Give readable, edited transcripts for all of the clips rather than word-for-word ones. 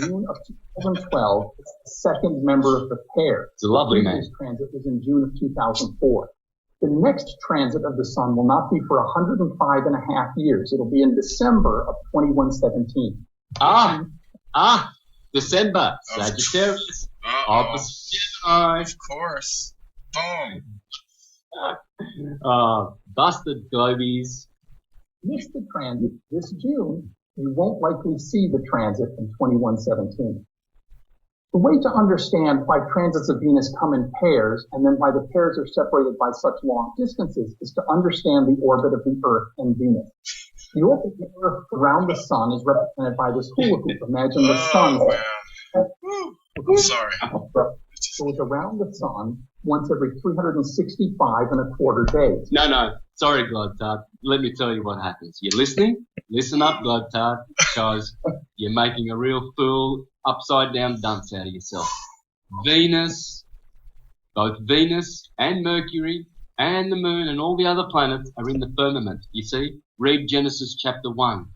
June of 2012. It's the second member of the pair. It's a lovely man. This transit was in June of 2004. The next transit of the sun will not be for 105 and a half years. It'll be in December of 2117. December. Sagittarius. Opposite Gemini. Of course. Boom. Busted globies. Missed the transit this June. You won't likely see the transit in 2117. The way to understand why transits of Venus come in pairs and then why the pairs are separated by such long distances is to understand the orbit of the Earth and Venus. The orbit of the Earth around the sun is represented by this hula hoop. Imagine the sun. I'm sorry. Goes around the sun once every 365 and a quarter days. No. Sorry, Globtard. Let me tell you what happens. You're listening? Listen up, Globtard, because you're making a real fool, upside down dunce out of yourself. Venus, both Venus and Mercury and the moon and all the other planets are in the firmament. You see? Read Genesis chapter 1.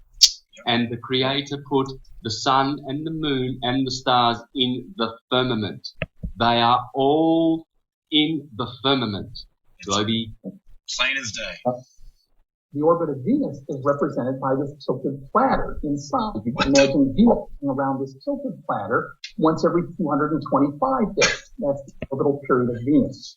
And the Creator put the sun and the moon and the stars in the firmament. They are all in the firmament. Globy. Plain as day. The orbit of Venus is represented by this tilted platter inside. You can imagine Venus around this tilted platter once every 225 days. That's the orbital period of Venus.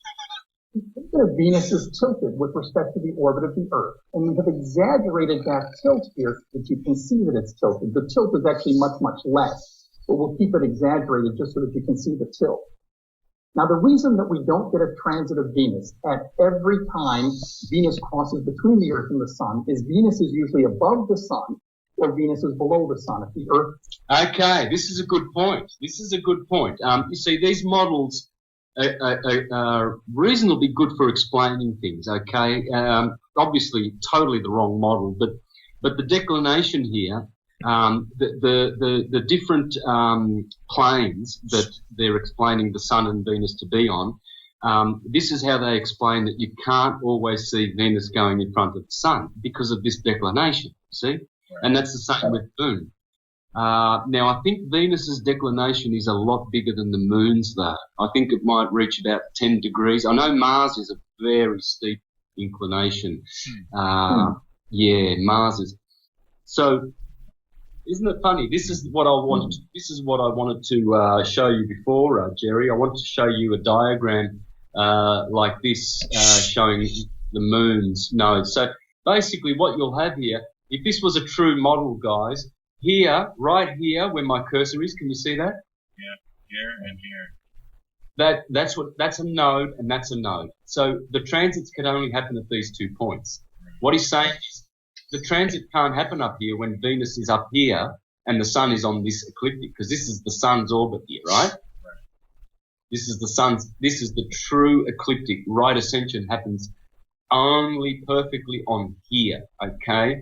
The orbit of Venus is tilted with respect to the orbit of the Earth, and we have exaggerated that tilt here so that you can see that it's tilted. The tilt is actually much, much less, but we'll keep it exaggerated just so that you can see the tilt. Now, the reason that we don't get a transit of Venus at every time Venus crosses between the Earth and the Sun is Venus is usually above the Sun or Venus is below the Sun. If the Earth... Okay, this is a good point. You see, these models are reasonably good for explaining things, okay? Obviously, totally the wrong model, but the declination here, the different planes that they're explaining the Sun and Venus to be on, this is how they explain that you can't always see Venus going in front of the Sun because of this declination, see? And that's the same with the Moon. Now, I think Venus's declination is a lot bigger than the Moon's, though. I think it might reach about 10 degrees. I know Mars is a very steep inclination. Yeah, Mars is. So, isn't it funny? This is what I wanted to show you before, Jerry. I wanted to show you a diagram like this showing the Moon's nodes. So basically, what you'll have here, if this was a true model, guys, here, right here, where my cursor is, can you see that? Yeah, here and here. That's a node and that's a node. So the transits can only happen at these 2 points. What he's saying is the transit can't happen up here when Venus is up here and the Sun is on this ecliptic, because this is the Sun's orbit here, right? This is the true ecliptic. Right ascension happens only perfectly on here, okay?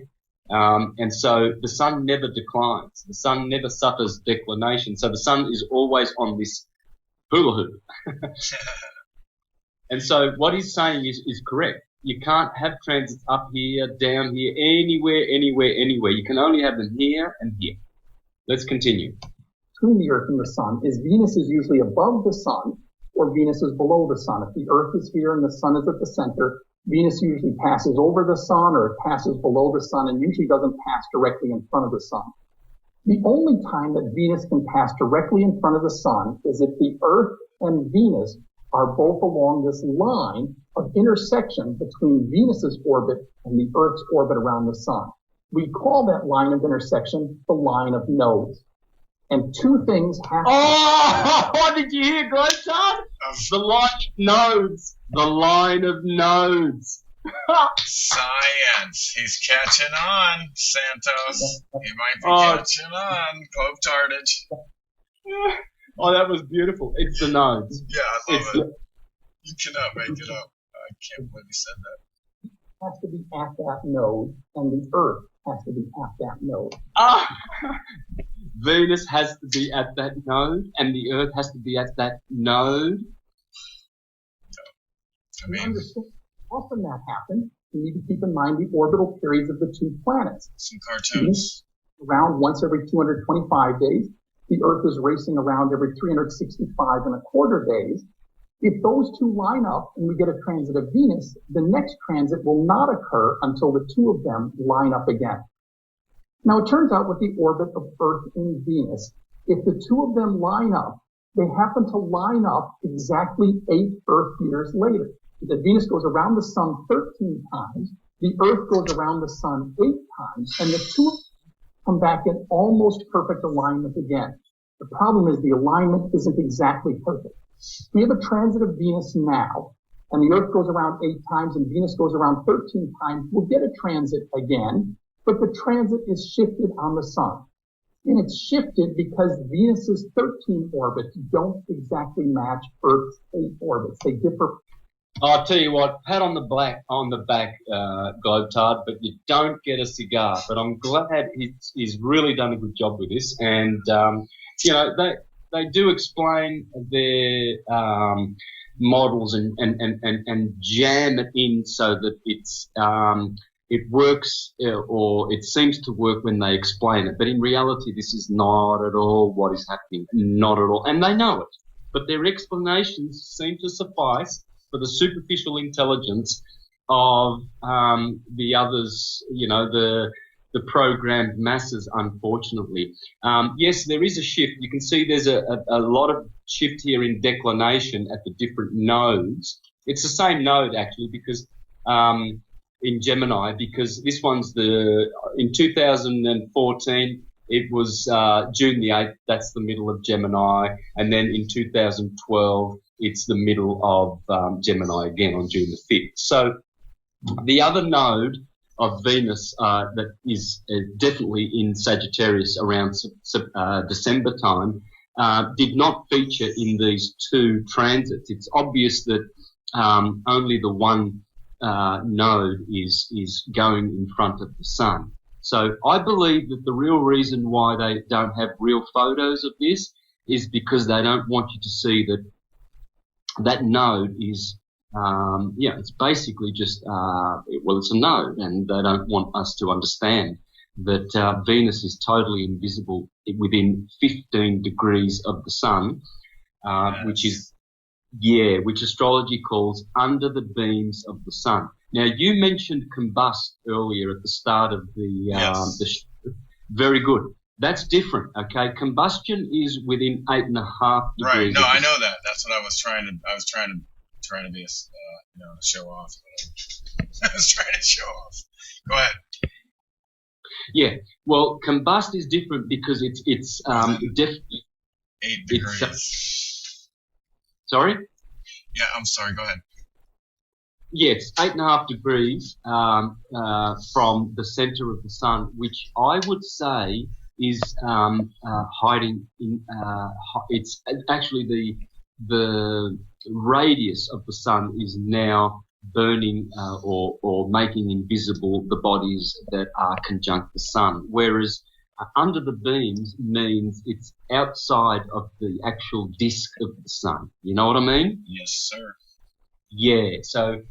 And so the Sun never declines. The Sun never suffers declination. So the Sun is always on this hula hoop. And so what he's saying is correct. You can't have transits up here, down here, anywhere. You can only have them here and here. Let's continue. Between the Earth and the Sun is Venus is usually above the Sun or Venus is below the Sun. If the Earth is here and the Sun is at the center, Venus usually passes over the Sun or it passes below the Sun and usually doesn't pass directly in front of the Sun. The only time that Venus can pass directly in front of the Sun is if the Earth and Venus are both along this line of intersection between Venus's orbit and the Earth's orbit around the Sun. We call that line of intersection the line of nodes. And two things happen. Oh, what did you hear, Globtard? The line of nodes. The line of nodes. Science. He's catching on, Santos. He might be catching on. Globe-tardage. Oh, that was beautiful. It's the nodes. Yeah, I love it. You cannot make it up. I can't believe you said that. It has to be at that node, and the Earth has to be at that node. Venus has to be at that node, and the Earth has to be at that node. I mean, often that happens. You need to keep in mind the orbital periods of the two planets. Some cartoons. Around once every 225 days. the Earth is racing around every 365 and a quarter days. If those two line up and we get a transit of Venus, the next transit will not occur until the two of them line up again. Now, it turns out with the orbit of Earth and Venus, if the two of them line up, they happen to line up exactly 8 Earth years later. The Venus goes around the Sun 13 times, the Earth goes around the Sun 8 times, and the two come back in almost perfect alignment again. The problem is the alignment isn't exactly perfect. We have a transit of Venus now, and the Earth goes around 8 times and Venus goes around 13 times. We'll get a transit again, but the transit is shifted on the Sun. And it's shifted because Venus's 13 orbits don't exactly match Earth's 8 orbits. They differ. I'll tell you what, pat on the back, Globetard, but you don't get a cigar. But I'm glad he's really done a good job with this. And, you know, they do explain their models and jam it in so that it works, or it seems to work when they explain it. But in reality, this is not at all what is happening. Not at all. And they know it. But their explanations seem to suffice for the superficial intelligence of the others, you know, the programmed masses, unfortunately. Yes, there is a shift. You can see there's a lot of shift here in declination at the different nodes. It's the same node, actually, because in Gemini, because this one's in 2014, it was June the 8th, that's the middle of Gemini, and then in 2012, it's the middle of Gemini again on June the 5th. So the other node of Venus that is definitely in Sagittarius around December time did not feature in these two transits. It's obvious that only the one node is going in front of the Sun. So I believe that the real reason why they don't have real photos of this is because they don't want you to see that node is, it's basically just, it's a node, and they don't want us to understand that Venus is totally invisible within 15 degrees of the Sun, which astrology calls under the beams of the Sun. Now, you mentioned combust earlier at the start of the very good. That's different, okay? Combustion is within 8.5 degrees. Right. No, I know that. That's what I was trying to be a show off. I was trying to show off. Go ahead. Yeah. Well, combust is different because it's definitely 8 degrees. Sorry? Yeah, I'm sorry. Go ahead. Yes, 8.5 degrees from the center of the Sun, which I would say is hiding in. It's actually the radius of the Sun is now burning or making invisible the bodies that are conjunct the Sun, whereas under the beams means it's outside of the actual disk of the Sun. You know what I mean? Yes, sir. Yeah. So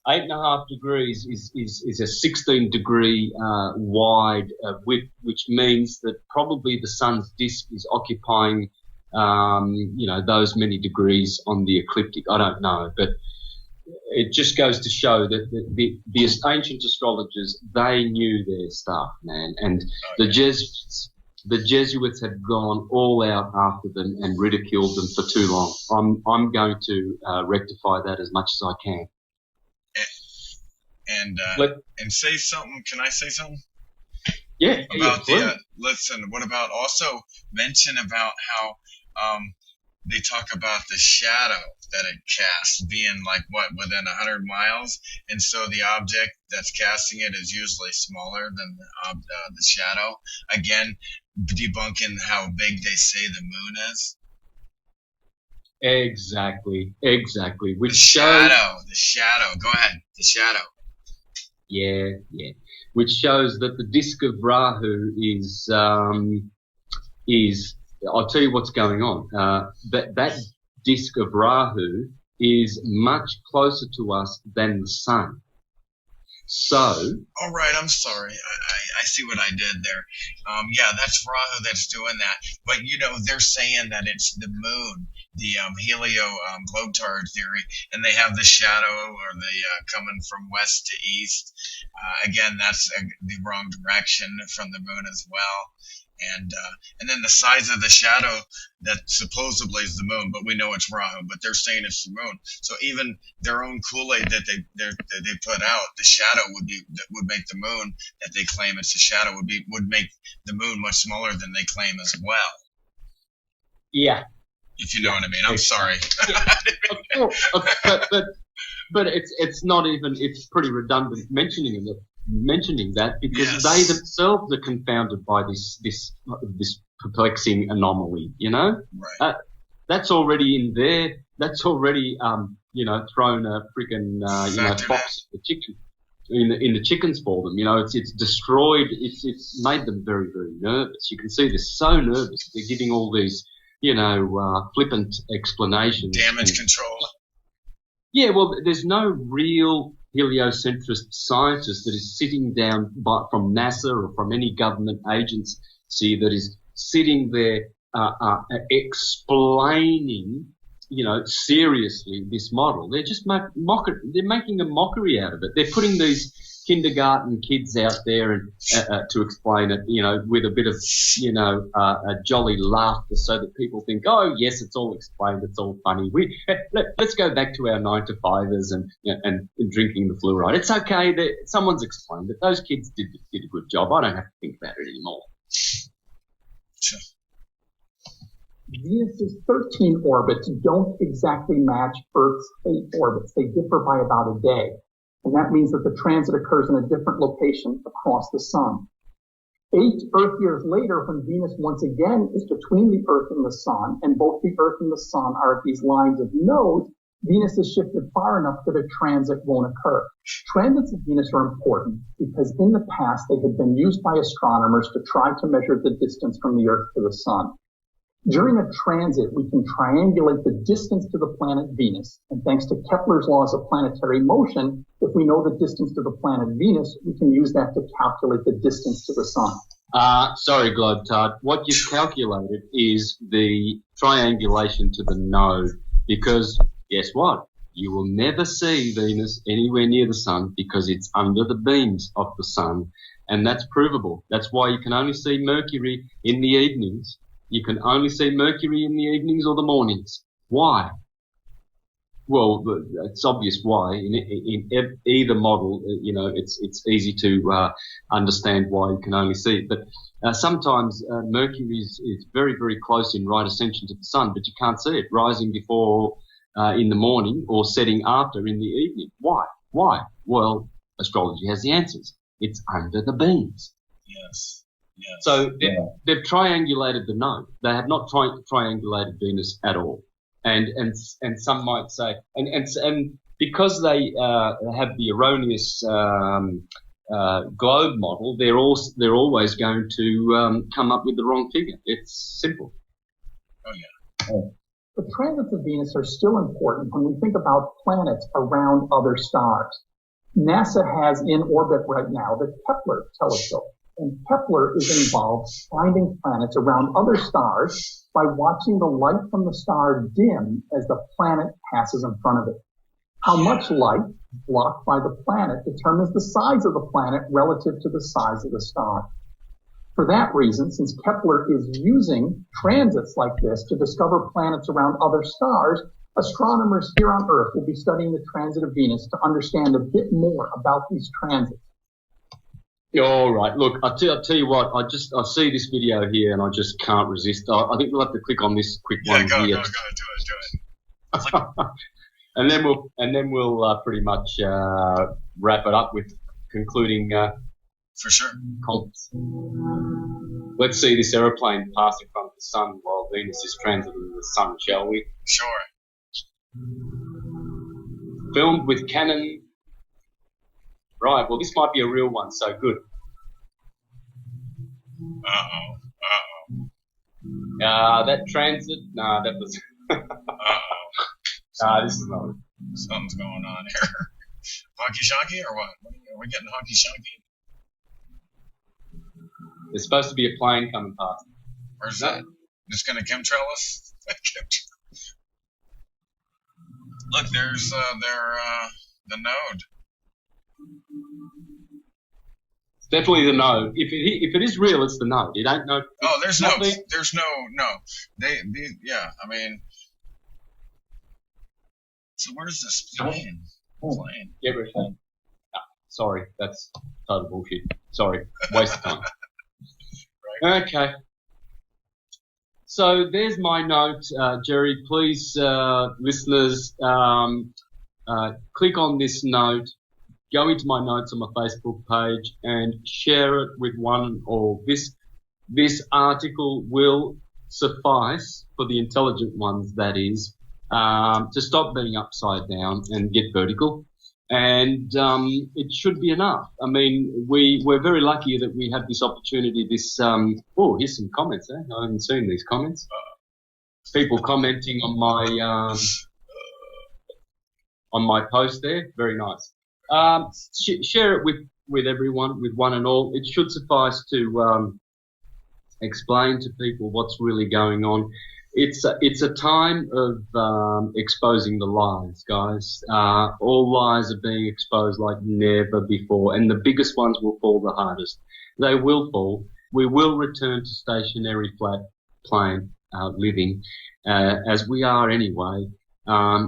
8.5 degrees is a 16 degree wide width, which means that probably the Sun's disk is occupying those many degrees on the ecliptic. I don't know, but it just goes to show that the ancient astrologers, they knew their stuff, man. And the Jesuits have gone all out after them and ridiculed them for too long. I'm going to rectify that as much as I can. And say something. Can I say something? Yeah. About listen. What about also mention about how they talk about the shadow that it casts being within 100 miles, and so the object that's casting it is usually smaller than the shadow. Again, debunking how big they say the moon is. Exactly. The shadow. Go ahead. The shadow. Yeah. Which shows that the disk of Rahu is. I'll tell you what's going on. That disk of Rahu is much closer to us than the Sun. So, all right, I'm sorry. I see what I did there. Yeah, that's Rahu that's doing that. But they're saying that it's the moon, the helio globetrotting theory, and they have the shadow or the coming from west to east. Again, that's the wrong direction from the moon as well. And then the size of the shadow that supposedly is the moon, but we know it's Rahu, but they're saying it's the moon. So even their own Kool-Aid that they put out, the shadow would make the moon that they claim it's the shadow would make the moon much smaller than they claim as well. Yeah. If you know what I mean. I'm sorry. But it's not even, it's pretty redundant mentioning that because they themselves are confounded by this perplexing anomaly, Right. That's already in there. That's already, thrown a freaking, fox in the chickens for them. It's destroyed. It's made them very, very nervous. You can see they're so nervous. They're giving all these, flippant explanations. Damage control. Yeah, well, there's no real heliocentrist scientist that is sitting down from NASA or from any government agency that is sitting there explaining, seriously this model. They're just they're making a mockery out of it. They're putting these kindergarten kids out there and to explain it, with a bit of, a jolly laughter so that people think, oh, yes, it's all explained. It's all funny. Let's go back to our 9-to-5ers and drinking the fluoride. It's okay. Someone's explained it. Those kids did a good job. I don't have to think about it anymore. Sure. Venus's 13 orbits don't exactly match Earth's 8 orbits. They differ by about a day. And that means that the transit occurs in a different location across the sun. 8 Earth years later, when Venus once again is between the Earth and the sun, and both the Earth and the sun are at these lines of nodes, Venus is shifted far enough that a transit won't occur. Transits of Venus are important because in the past they had been used by astronomers to try to measure the distance from the Earth to the sun. During a transit, we can triangulate the distance to the planet Venus, and thanks to Kepler's laws of planetary motion, if we know the distance to the planet Venus, we can use that to calculate the distance to the sun. Sorry, Globetard. What you've calculated is the triangulation to the node, because guess what? You will never see Venus anywhere near the sun because it's under the beams of the sun, and that's provable. That's why you can only see Mercury in the evenings. You can only see Mercury in the evenings or the mornings. Why? Well, it's obvious why. In either model, it's easy to understand why you can only see it. But sometimes Mercury is very, very close in right ascension to the sun, but you can't see it rising before in the morning or setting after in the evening. Why? Well, astrology has the answers. It's under the beams. Yes. Yes. So they've triangulated the node. They have not triangulated Venus at all. And some might say, and because they have the erroneous globe model, they're always going to come up with the wrong figure. It's simple. Oh yeah. The transits of Venus are still important when we think about planets around other stars. NASA has in orbit right now the Kepler telescope. And Kepler is involved finding planets around other stars by watching the light from the star dim as the planet passes in front of it. How much light blocked by the planet determines the size of the planet relative to the size of the star. For that reason, since Kepler is using transits like this to discover planets around other stars, astronomers here on Earth will be studying the transit of Venus to understand a bit more about these transits. All right. Look, I'll tell you what. I see this video here and I just can't resist. I think we'll have to click on this quick one here. Go, do it. and then we'll pretty much wrap it up with concluding. For sure. Comments. Let's see this aeroplane pass in front of the sun while Venus is transiting the sun, shall we? Sure. Filmed with Canon. Right, well, this might be a real one, so good. That transit, nah, that was... Uh-oh. This is not... Something's going on here. honky shonky or what? Are we getting honky shonky? There's supposed to be a plane coming past. Where's that? Just gonna chemtrail us? Look, there's the node. It's definitely the node. If it is real, it's the node. It ain't no. Oh, there's nothing. There's no. Yeah. I mean, so where's this plane? Plane. Everything. No, sorry, that's total bullshit. Sorry, waste of time. Right. Okay. So there's my note, Jerry. Please, listeners, click on this note, go into my notes on my Facebook page, and share it with one and all. This article will suffice for the intelligent ones, that is, to stop being upside down and get vertical. And it should be enough. I mean, we're very lucky that we have this opportunity. Here's some comments. I haven't seen these comments. People commenting on my post there. Very nice. Share it with everyone, with one and all. It should suffice to explain to people what's really going on. It's a time of exposing the lies, guys. All lies are being exposed like never before, and the biggest ones will fall the hardest. They will fall. We will return to stationary flat plane living, as we are anyway.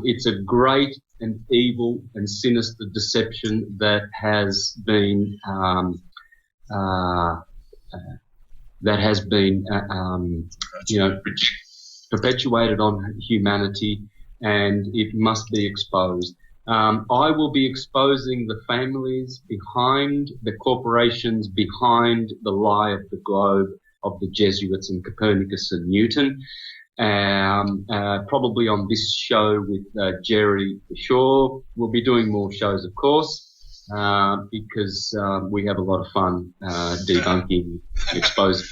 It's a great and evil and sinister deception that has been perpetuated on humanity, and it must be exposed. I will be exposing the families behind, the corporations behind the lie of the globe of the Jesuits and Copernicus and Newton. Probably on this show with Jerry for sure. We'll be doing more shows, of course, because we have a lot of fun debunking, exposing.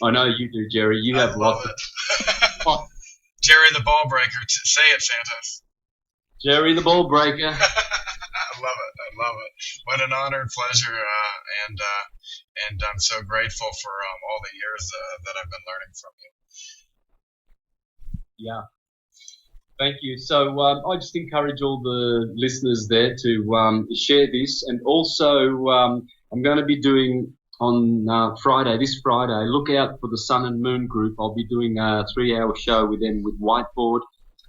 I know you do, Jerry. You have lots of Jerry the ball breaker. Say it, Santos. Jerry the ball breaker. I love it. What an honor and pleasure, and I'm so grateful for all the years that I've been learning from you. Yeah. Thank you. So I just encourage all the listeners there to share this, and also I'm going to be doing on this Friday, look out for the Sun and Moon group. I'll be doing a 3-hour show with them with whiteboard,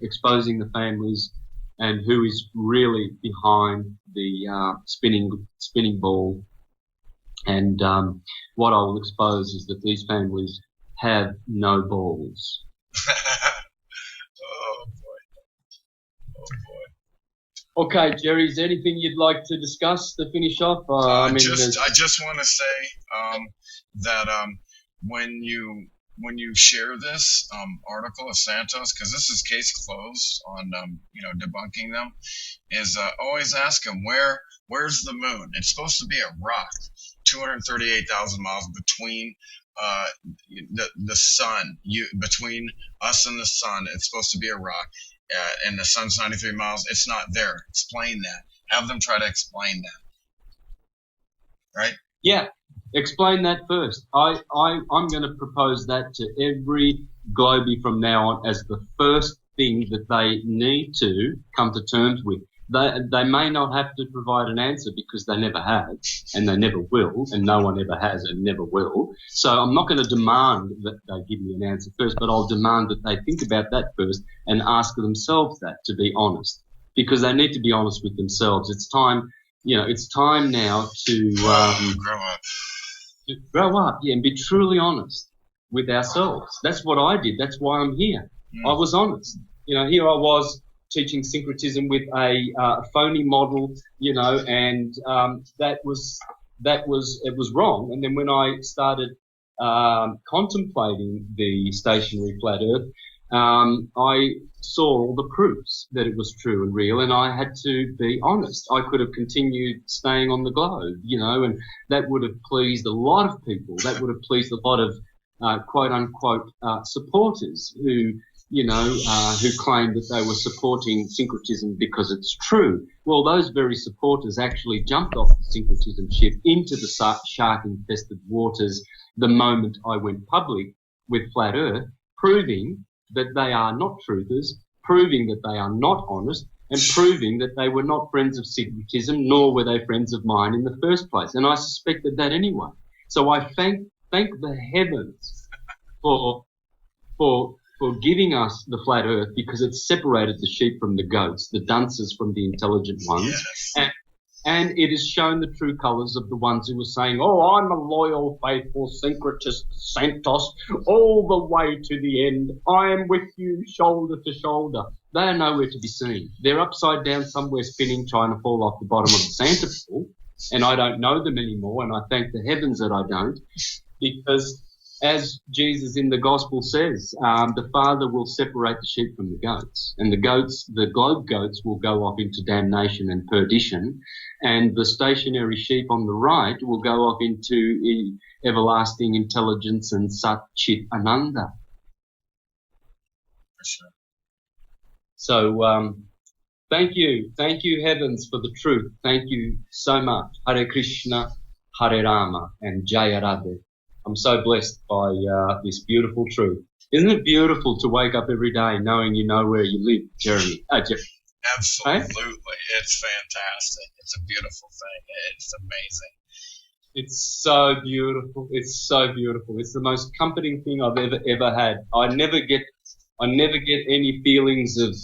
exposing the families and who is really behind the spinning ball. And what I will expose is that these families have no balls. Oh boy. Okay, Jerry, is there anything you'd like to discuss to finish off? I just want to say that when you share this article of Santos, because this is case closed on debunking them, is always ask him where's the moon? It's supposed to be a rock, 238,000 miles between the sun. Between us and the sun, it's supposed to be a rock. And the sun's 93 miles. It's not there. Explain that. Have them try to explain that. Right? Yeah. Explain that first. I'm going to propose that to every Globie from now on as the first thing that they need to come to terms with. They may not have to provide an answer because they never have, and they never will, and no one ever has and never will. So I'm not going to demand that they give me an answer first, but I'll demand that they think about that first and ask themselves that, to be honest, because they need to be honest with themselves. It's time now to grow up, and be truly honest with ourselves. That's what I did. That's why I'm here. I was honest. Here I was, teaching syncretism with a phony model, and it was wrong. And then when I started contemplating the stationary flat Earth, I saw all the proofs that it was true and real, and I had to be honest. I could have continued staying on the globe, and that would have pleased a lot of people. That would have pleased a lot of quote unquote supporters who who claimed that they were supporting syncretism because it's true. Well, those very supporters actually jumped off the syncretism ship into the shark-infested waters the moment I went public with Flat Earth, proving that they are not truthers, proving that they are not honest, and proving that they were not friends of syncretism, nor were they friends of mine in the first place. And I suspected that anyway. So I thank the heavens for giving us the flat earth, because it separated the sheep from the goats, the dunces from the intelligent ones. Yes. And it has shown the true colours of the ones who were saying, oh, I'm a loyal, faithful syncretist, Santos, all the way to the end. I am with you, shoulder to shoulder. They are nowhere to be seen. They're upside down somewhere spinning, trying to fall off the bottom of the Santa pool. And I don't know them anymore, and I thank the heavens that I don't, because as Jesus in the gospel says, the Father will separate the sheep from the goats, and the globe goats will go off into damnation and perdition, and the stationary sheep on the right will go off into everlasting intelligence and Sat Chit Ananda. For sure. So, thank you heavens for the truth. Thank you so much. Hare Krishna, Hare Rama, and Jaya Radhe. I'm so blessed by this beautiful truth. Isn't it beautiful to wake up every day knowing you know where you live, Jeremy? Absolutely. Hey? It's fantastic. It's a beautiful thing. It's amazing. It's so beautiful. It's so beautiful. It's the most comforting thing I've ever had. I never get any feelings of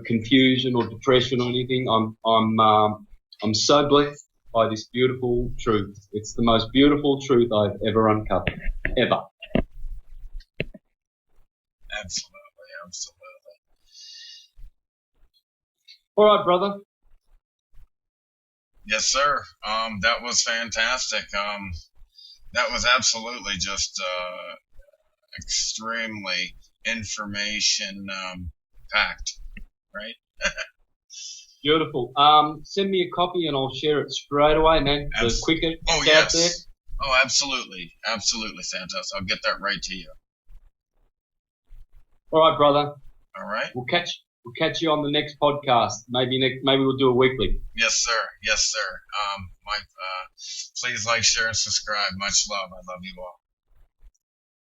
confusion or depression or anything. I'm so blessed by this beautiful truth. It's the most beautiful truth I've ever uncovered. Ever. Absolutely. All right, brother. Yes, sir. That was fantastic. That was absolutely just extremely information packed, right? Beautiful. Send me a copy and I'll share it straight away, man. The quicker it's out there. Oh, absolutely, Santos. I'll get that right to you. All right, brother. All right. We'll catch you on the next podcast. Maybe we'll do a weekly. Yes, sir. Please like, share, and subscribe. Much love. I love you all.